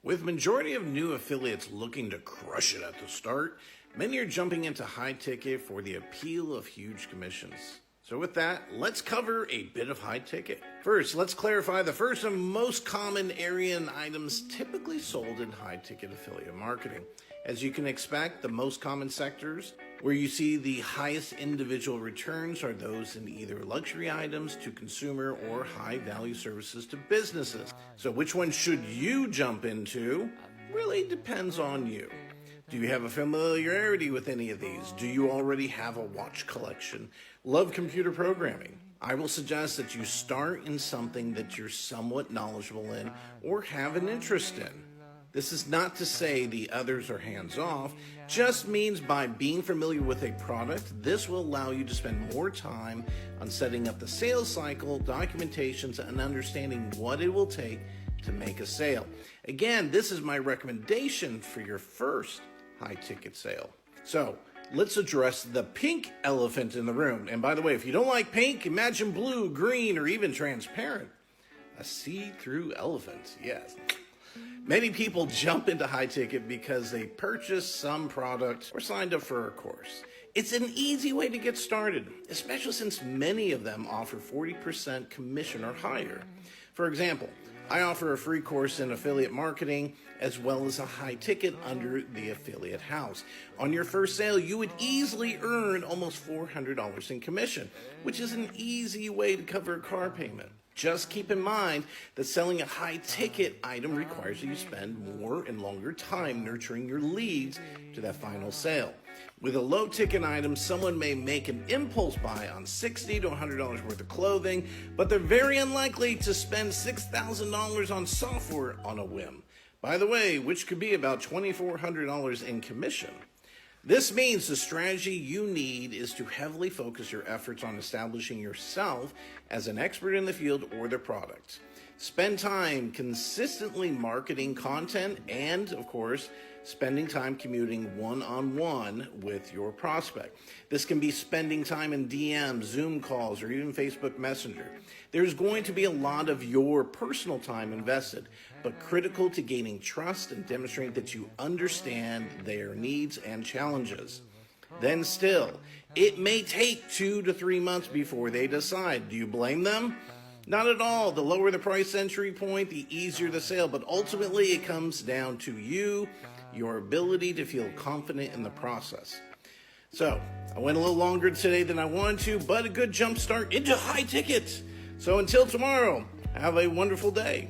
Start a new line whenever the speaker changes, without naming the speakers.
With majority of new affiliates looking to crush it at the start, many are jumping into high ticket for the appeal of huge commissions. So with that, let's cover a bit of high ticket. First, let's clarify the first and most common area and items typically sold in high ticket affiliate marketing. As you can expect, the most common sectors where you see the highest individual returns are those in either luxury items to consumer or high value services to businesses. So which one should you jump into? Really depends on you. Do you have a familiarity with any of these? Do you already have a watch collection? Love computer programming? I will suggest that you start in something that you're somewhat knowledgeable in or have an interest in. This is not to say the others are hands-off, just means by being familiar with a product, this will allow you to spend more time on setting up the sales cycle, documentations, and understanding what it will take to make a sale. Again, this is my recommendation for your first high-ticket sale. So, let's address the pink elephant in the room. And by the way, if you don't like pink, imagine blue, green, or even transparent. A see-through elephant, yes. Many people jump into high ticket because they purchased some product or signed up for a course. It's an easy way to get started, especially since many of them offer 40% commission or higher. For example, I offer a free course in affiliate marketing as well as a high ticket under the affiliate house. On your first sale, you would easily earn almost $400 in commission, which is an easy way to cover a car payment. Just keep in mind that selling a high-ticket item requires you to spend more and longer time nurturing your leads to that final sale. With a low-ticket item, someone may make an impulse buy on $60 to $100 worth of clothing, but they're very unlikely to spend $6,000 on software on a whim. By the way, which could be about $2,400 in commission. This means the strategy you need is to heavily focus your efforts on establishing yourself as an expert in the field or the product. Spend time consistently marketing content and, of course, spending time commuting one-on-one with your prospect. This can be spending time in DMs, Zoom calls, or even Facebook Messenger. There's going to be a lot of your personal time invested, but critical to gaining trust and demonstrating that you understand their needs and challenges. Then still, it may take 2 to 3 months before they decide. Do you blame them? Not at all. The lower the price entry point, the easier the sale, but ultimately it comes down to you, your ability to feel confident in the process. So, I went a little longer today than I wanted to, but a good jump start into high tickets. So until tomorrow, have a wonderful day.